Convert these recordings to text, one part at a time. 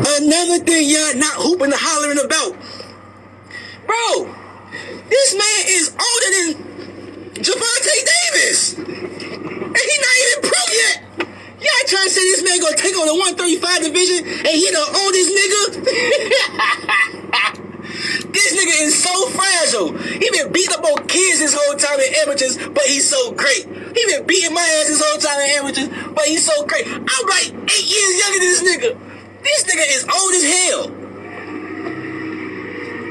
Another thing y'all not hooping and hollering about. Bro, this man is older than Javonte Davis. And he not even pro yet. Y'all trying to say this man gonna take on the 135 division and he the oldest nigga? This nigga is so fragile. He been beating up on kids this whole time in amateurs, but he's so great. He been beating my ass this whole time in amateurs, but he's so great. I'm like 8 years younger than this nigga. This nigga is old as hell.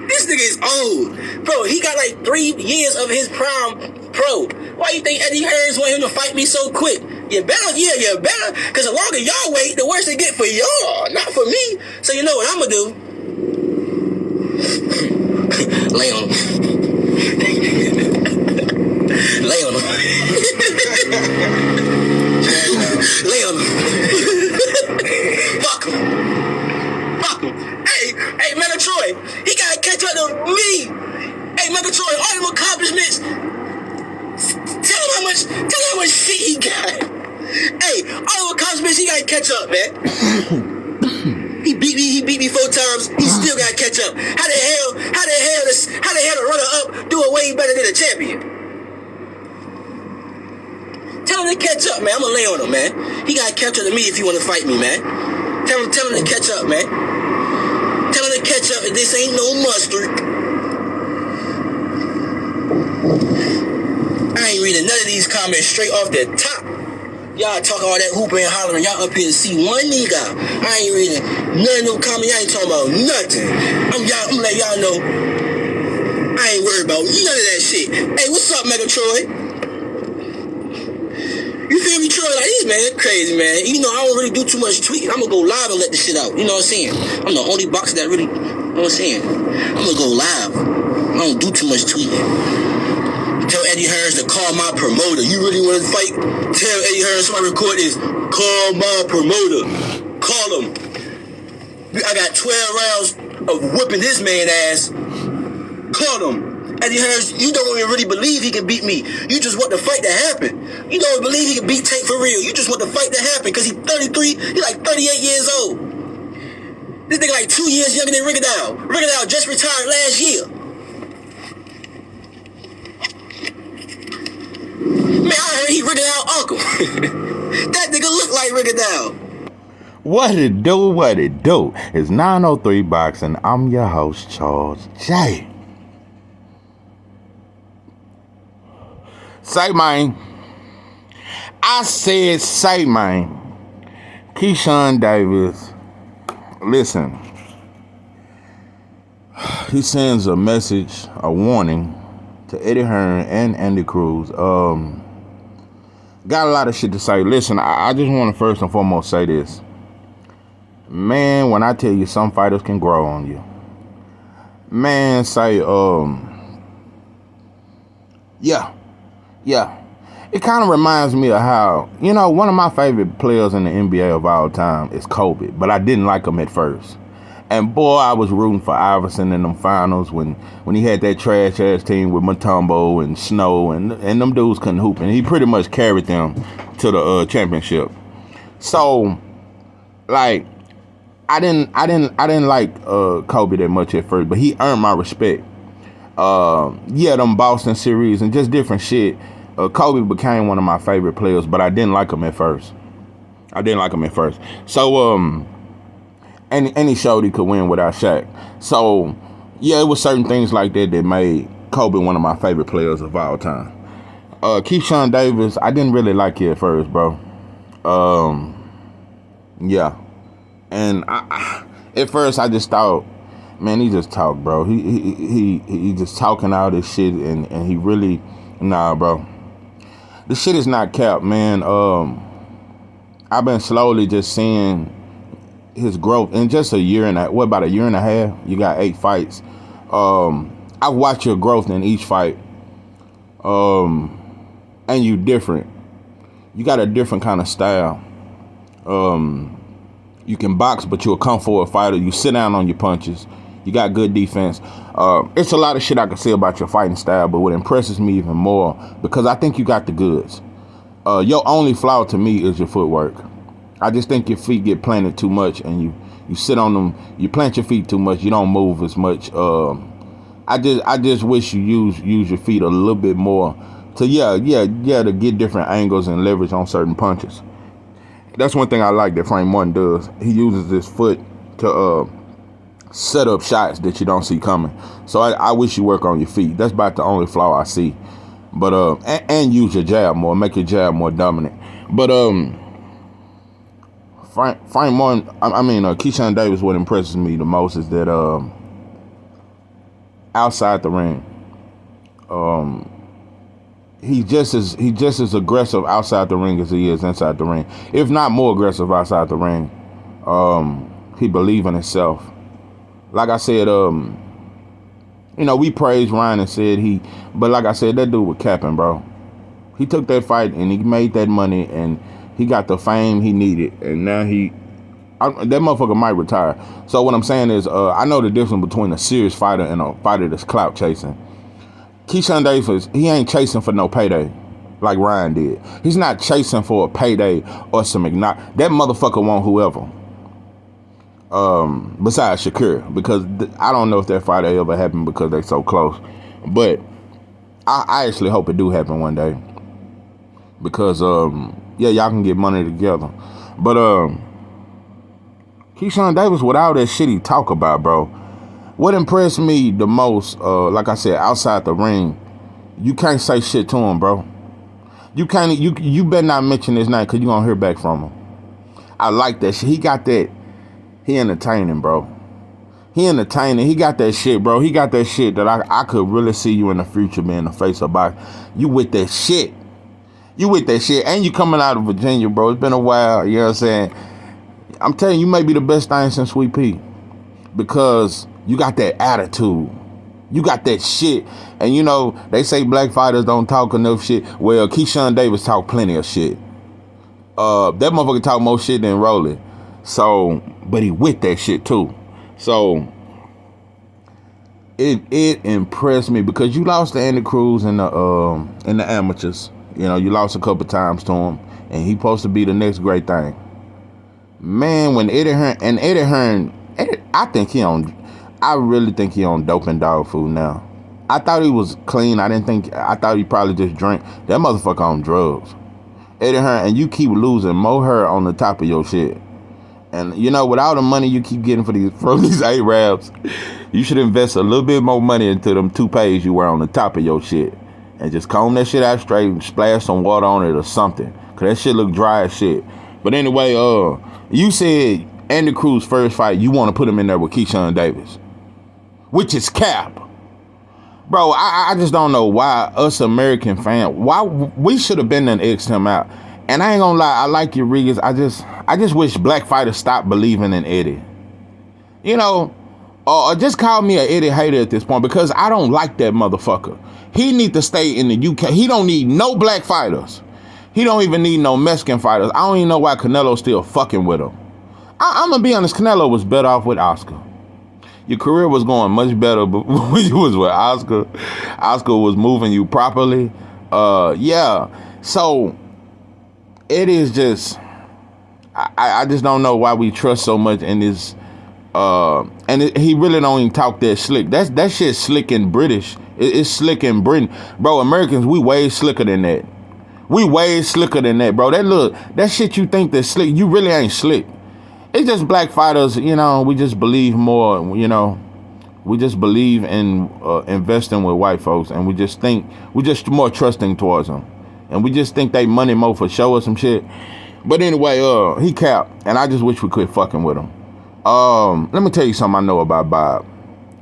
This nigga is old. Bro, he got like 3 years of his prime pro. Why you think Eddie Hearns want him to fight me so quick? You better, you better. Because the longer y'all wait, the worse it get for y'all, not for me. So you know what I'm going to do? Lay on him. Lay on him. Lay on him. Fuck him. Fuck him. Hey, Megatroy, he gotta catch up to me. Hey, Megatroy, all them accomplishments. Tell him how much shit he got. Hey, all them accomplishments, he gotta catch up, man. He beat me 4 times. He still gotta catch up. How the hell the runner up do it way better than a champion? Tell him to catch up, man. I'm gonna lay on him, man. He gotta catch up to me if he wanna fight me, man. Tell him to catch up, man. Tell him to catch up. This ain't no mustard. I ain't reading none of these comments straight off the top. Y'all talk all that hooping and hollering. Y'all up here to see one nigga. I ain't reading none of no comments. Y'all ain't talking about nothing. I'm letting y'all know I ain't worried about none of that shit. Hey, what's up, Megatroy? You feel me, Troy? Like, this man crazy, man. You know, I don't really do too much tweeting. I'm gonna go live and let this shit out. You know what I'm saying? I'm the only boxer that really, you know what I'm saying? I'm gonna go live. I don't do too much tweeting. Tell Eddie Hearns to call my promoter. You really want to fight? Tell Eddie Hearns, somebody record this. Call my promoter. Call him. I got 12 rounds of whipping this man ass. Call him. Eddie Hearns, you don't even really believe he can beat me. You just want the fight to happen. You don't believe he can beat Tank for real. You just want the fight to happen because he's 33. He's like 38 years old. This nigga like 2 years younger than Rigondeaux. Rigondeaux just retired last year. Man, I heard he Rigondeaux uncle. That nigga look like Rigondeaux. What it do? It's 903 Boxing. I'm your host, Charles J. Say, man. I said, say, man. Keyshawn Davis. Listen. He sends a message, a warning to Eddie Hearn and Andy Cruz. Got a lot of shit to say. Listen, I just want to first and foremost say this. Man, when I tell you some fighters can grow on you. Man, say, yeah. It kind of reminds me of how, you know, one of my favorite players in the NBA of all time is Kobe, but I didn't like him at first. And boy, I was rooting for Iverson in them finals when he had that trash ass team with Mutombo and Snow and them dudes couldn't hoop, and he pretty much carried them to the championship. So, like, I didn't like Kobe that much at first, but he earned my respect. Them Boston series and just different shit. Kobe became one of my favorite players, but I didn't like him at first. So, and he showed he could win without Shaq. So, yeah, it was certain things like that that made Kobe one of my favorite players of all time. Keyshawn Davis, I didn't really like it at first, bro. Yeah. And at first I just thought, man, he just talked, bro. He just talking all this shit, and he really, nah, bro. This shit is not cap, man. I've been slowly just seeing his growth in just a year and about a year and a half. You got 8 fights. I've watched your growth in each fight. And you different. You got a different kind of style. You can box, but you're a kung fu fighter. You sit down on your punches. You got good defense. It's a lot of shit I can say about your fighting style, but what impresses me even more, because I think you got the goods. Your only flaw to me is your footwork. I just think your feet get planted too much, and you sit on them. You plant your feet too much. You don't move as much. I just wish you use your feet a little bit more to to get different angles and leverage on certain punches. That's one thing I like that Frank Martin does. He uses his foot to set up shots that you don't see coming. So I wish you work on your feet. That's about the only flaw I see. But and use your jab more, make your jab more dominant. But Frank Martin, Keyshawn Davis, what impresses me the most is that outside the ring, he's just as aggressive outside the ring as he is inside the ring, if not more aggressive outside the ring. He believes in himself. Like I said, we praised Ryan and said but like I said, that dude was capping, bro. He took that fight and he made that money and he got the fame he needed, and now that motherfucker might retire. So what I'm saying is, I know the difference between a serious fighter and a fighter that's clout chasing. Keyshawn Davis, he ain't chasing for no payday like Ryan did. He's not chasing for a payday or some ignite. That motherfucker want whoever. Besides Shakur, because I don't know if that fight ever happened because they so close. But I actually hope it do happen one day. Because y'all can get money together. But Keyshawn Davis, with all that shit he talk about, bro, what impressed me the most, like I said, outside the ring, you can't say shit to him, bro. You better not mention his name because you gonna hear back from him. I like that shit. He got that. He entertaining, bro. He entertaining. He got that shit, bro. He got that shit that I could really see you in the future being the face of boxing. You with that shit. You with that shit. And you coming out of Virginia, bro. It's been a while. You know what I'm saying? I'm telling you, you may be the best thing since Sweet Pea. Because you got that attitude. You got that shit. And they say black fighters don't talk enough shit. Well, Keyshawn Davis talk plenty of shit. That motherfucker talk more shit than Rolly. So, but he with that shit too. So it impressed me because you lost to Andy Cruz in the amateurs. You lost a couple times to him, and he supposed to be the next great thing. Man, when Eddie Hearn, I really think he on dope and dog food now. I thought he was clean. I thought he probably just drank. That motherfucker on drugs. Eddie Hearn, and you keep losing more hair on the top of your shit. And with all the money you keep getting from these Arabs, you should invest a little bit more money into them toupees you wear on the top of your shit. And just comb that shit out straight and splash some water on it or something. Cause that shit look dry as shit. But anyway, you said Andy Cruz first fight, you want to put him in there with Keyshawn Davis. Which is cap. Bro, I just don't know why us American fans, why we should have been there and X'd him out. And I ain't gonna lie, I like Rodriguez. I just wish black fighters stopped believing in Eddie. Or just call me an Eddie hater at this point because I don't like that motherfucker. He need to stay in the UK. He don't need no black fighters. He don't even need no Mexican fighters. I don't even know why Canelo's still fucking with him. I'm gonna be honest, Canelo was better off with Oscar. Your career was going much better when you was with Oscar. Oscar was moving you properly. So it is just, I just don't know why we trust so much in this. He really don't even talk that slick. That shit slick and British. It's slick and Britain. Bro, Americans, we way slicker than that. We way slicker than that, bro. That shit you think that's slick, you really ain't slick. It's just black fighters, we just believe more, we just believe in investing with white folks, and we just more trusting towards them. And we just think they money more for show or some shit. But anyway, he capped, and I just wish we quit fucking with him. Let me tell you something I know about Bob.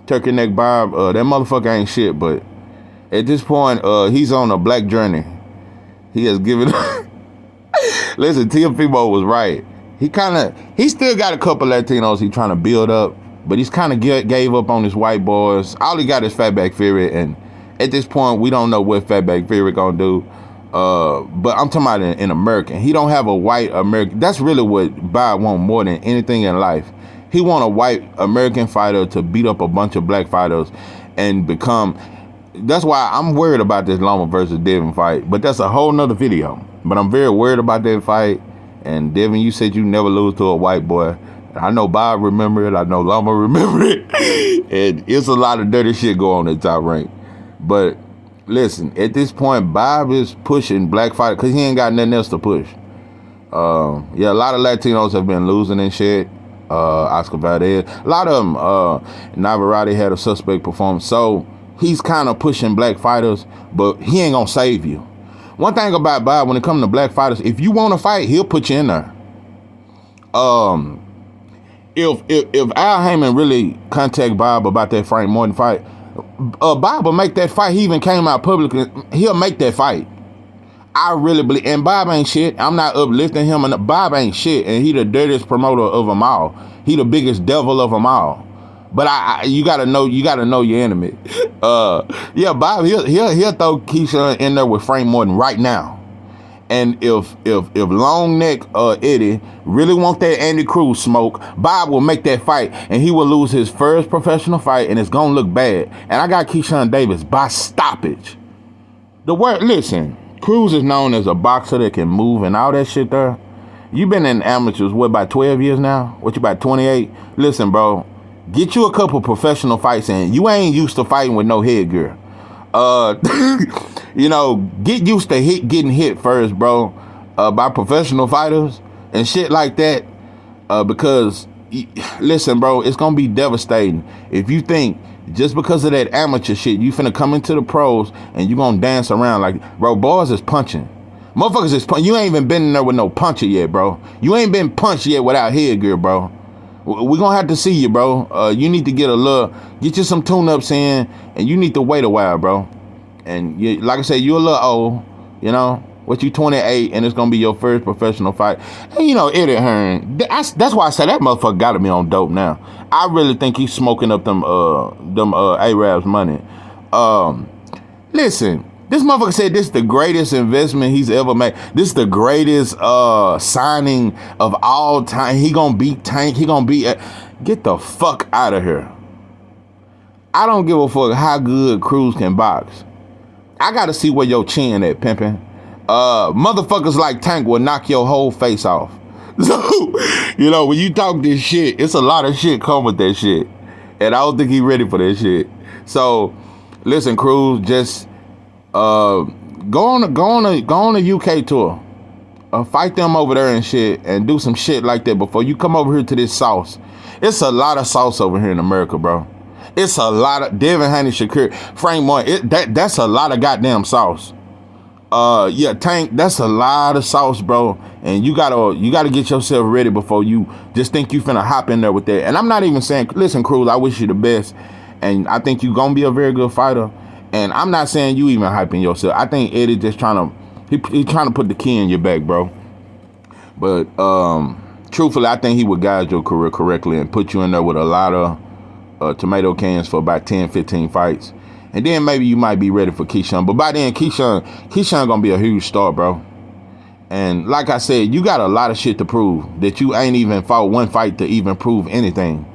Turkey Neck Bob, that motherfucker ain't shit, but at this point, he's on a black journey. He has given... Listen, Teofimo was right. He still got a couple Latinos he trying to build up, but he's kind of gave up on his white boys. All he got is Fatback Fury, and at this point, we don't know what Fatback Fury gonna do. But I'm talking about in American. He don't have a white American. That's really what Bob want more than anything in life. He want a white American fighter to beat up a bunch of black fighters and become... That's why I'm worried about this Loma versus Devin fight. But that's a whole nother video. But I'm very worried about that fight. And Devin, you said you never lose to a white boy. I know Bob remember it. I know Lama remember it. And it's a lot of dirty shit going on at Top Rank. But listen, at this point, Bob is pushing black fighter because he ain't got nothing else to push. Yeah, a lot of Latinos have been losing and shit. Oscar Valdez, a lot of them. Navarrete had a suspect performance, so he's kind of pushing black fighters, but he ain't gonna save you. One thing about Bob, when it comes to black fighters, if you want to fight, he'll put you in there. If Al Heyman really contact Bob about that Frank Morton fight, Bob will make that fight. He even came out publicly. He'll make that fight. I really believe, and Bob ain't shit. I'm not uplifting him, and Bob ain't shit, and he the dirtiest promoter of them all. He the biggest devil of them all. But you gotta know your enemy. Yeah, Bob, he'll throw Keyshawn in there with Frank Morton right now. And if Long Neck Eddie really want that Andy Cruz smoke, Bob will make that fight, and he will lose his first professional fight, and it's gonna look bad. And I got Keyshawn Davis by stoppage. Listen. Cruz is known as a boxer that can move and all that shit there. You been in amateurs, what, about 12 years now? What, you about 28? Listen, bro, get you a couple professional fights in. You ain't used to fighting with no headgear. You know, get used to getting hit first, bro, by professional fighters and shit like that. Because, listen, bro, it's going to be devastating if you think just because of that amateur shit, you finna come into the pros and you gonna dance around like, bro, boys is punching. Motherfuckers is punching. You ain't even been in there with no puncher yet, bro. You ain't been punched yet without headgear, bro. We gonna have to see you, bro. You need to get you some tune-ups in, and you need to wait a while, bro. And you, like I said, you're a little old, you know. What, you 28, and it's gonna be your first professional fight. And you know, Eddie Hearn, that's why I said that motherfucker gotta be on dope now. I really think he's smoking up them Arabs money. Listen, this motherfucker said this is the greatest investment he's ever made. This is the greatest signing of all time. He gonna beat Tank. Get the fuck out of here. I don't give a fuck how good Cruz can box. I gotta see where your chin at, pimpin'. Motherfuckers like Tank will knock your whole face off. So, you know, when you talk this shit, it's a lot of shit come with that shit. And I don't think he ready for that shit. So, listen, Cruz, just go on a UK tour. Fight them over there and shit, and do some shit like that before you come over here to this sauce. It's a lot of sauce over here in America, bro. It's a lot of Devin Haney, Shakir, Frank Morton. That's a lot of goddamn sauce. Yeah, Tank, that's a lot of sauce, bro. And you gotta get yourself ready before you just think you finna hop in there with that. And I'm not even saying, listen, Cruz, I wish you the best. And I think you gonna be a very good fighter. And I'm not saying you even hyping yourself. I think Eddie just trying to put the key in your back, bro. But truthfully, I think he would guide your career correctly and put you in there with a lot of tomato cans for about 10, 15 fights. And then maybe you might be ready for Keyshawn. But by then, Keyshawn gonna be a huge star, bro. And like I said, you got a lot of shit to prove that you ain't even fought one fight to even prove anything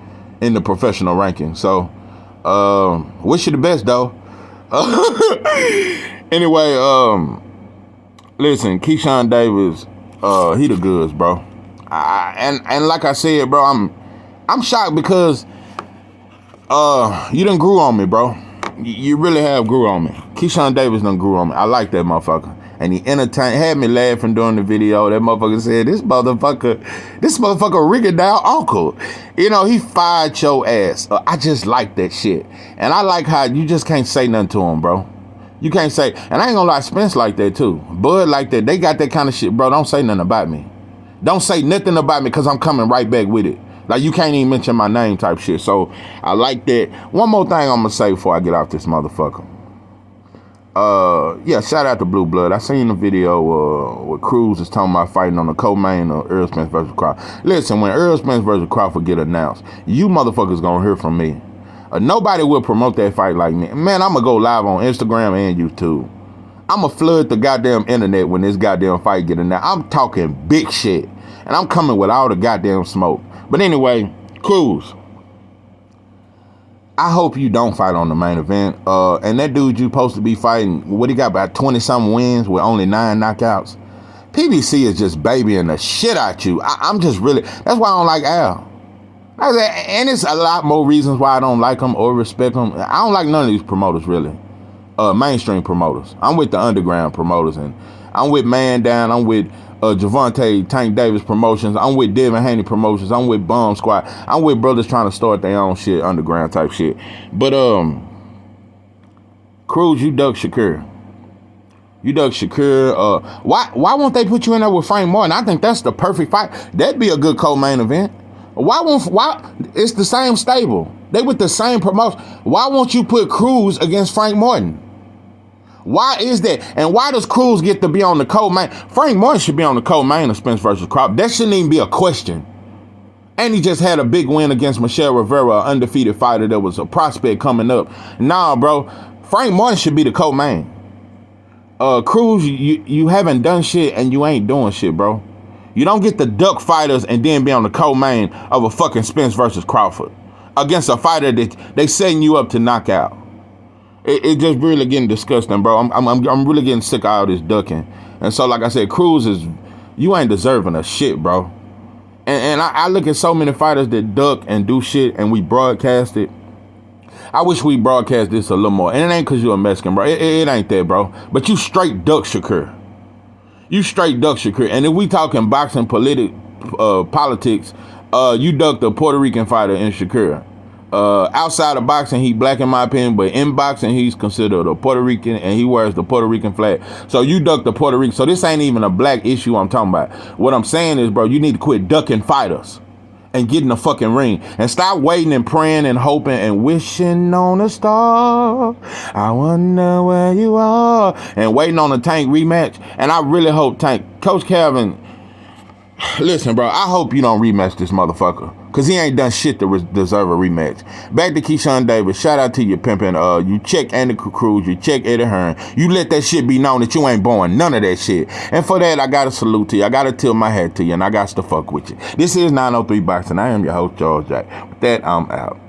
in the professional ranking. So, wish you the best, though. Anyway, listen, Keyshawn Davis, he the goods, bro. And like I said, bro, I'm shocked because you done grew on me, bro. You really have grew on me. Keyshawn Davis done grew on me. I like that motherfucker. And he had me laughing during the video. That motherfucker said, this motherfucker Ricky Dow uncle. You know, he fired your ass. I just like that shit. And I like how you just can't say nothing to him, bro. You can't say, and I ain't gonna lie, Spence like that too. Bud like that. They got that kind of shit, bro. Don't say nothing about me. Don't say nothing about me because I'm coming right back with it. Like, you can't even mention my name type shit. So, I like that. One more thing I'm going to say before I get off this motherfucker. Yeah, shout out to Blue Blood. I seen the video where Cruz is talking about fighting on the co-main of Earl Spence versus Crawford. Listen, when Earl Spence versus Crawford get announced, you motherfuckers going to hear from me. Nobody will promote that fight like me. Man, I'm going to go live on Instagram and YouTube. I'm going to flood the goddamn internet when this goddamn fight get announced. I'm talking big shit. And I'm coming with all the goddamn smoke. But anyway, Cruz, I hope you don't fight on the main event. And that dude you supposed to be fighting, what he got, about 20-something wins with only 9 knockouts? PBC is just babying the shit out you. I'm just really, that's why I don't like Al. And it's a lot more reasons why I don't like him or respect him. I don't like none of these promoters, really. Mainstream promoters. I'm with the underground promoters, and I'm with Man Down. I'm with Javante Tank Davis Promotions. I'm with Devin Haney Promotions. I'm with Bomb Squad. I'm with brothers trying to start their own shit, underground type shit. But Cruz, you dug Shakur. You dug Shakur. Why won't they put you in there with Frank Martin? I think that's the perfect fight. That'd be a good co-main event. Why it's the same stable. They with the same promotion. Why won't you put Cruz against Frank Martin? Why is that? And why does Cruz get to be on the co-main? Frank Martin should be on the co-main of Spence versus Crawford. That shouldn't even be a question. And he just had a big win against Michelle Rivera, an undefeated fighter that was a prospect coming up. Nah, bro. Frank Martin should be the co-main. Cruz, you haven't done shit and you ain't doing shit, bro. You don't get the duck fighters and then be on the co-main of a fucking Spence versus Crawford against a fighter that they setting you up to knock out. It just really getting disgusting, bro. I'm really getting sick of all this ducking. And so, like I said, Cruz you ain't deserving of shit, bro. And I look at so many fighters that duck and do shit and we broadcast it. I wish we broadcast this a little more. And it ain't because you're a Mexican, bro. It ain't that, bro. But you straight duck Shakur. You straight duck Shakur. And if we talking boxing politics, you ducked a Puerto Rican fighter in Shakur. Outside of boxing, he black in my opinion, but in boxing, he's considered a Puerto Rican and he wears the Puerto Rican flag. So you ducked the Puerto Rican. So this ain't even a black issue I'm talking about. What I'm saying is, bro, you need to quit ducking fighters and get in the fucking ring and stop waiting and praying and hoping and wishing on a star. I wonder where you are. And waiting on a Tank rematch. And I really hope Coach Calvin, listen, bro, I hope you don't rematch this motherfucker. Because he ain't done shit to deserve a rematch. Back to Keyshawn Davis. Shout out to you, pimpin'. You check Andy Cruz. You check Eddie Hearn. You let that shit be known that you ain't born none of that shit. And for that, I got to salute to you. I got to tilt my hat to you. And I got to fuck with you. This is 903 Boxing. I am your host, George Jack. With that, I'm out.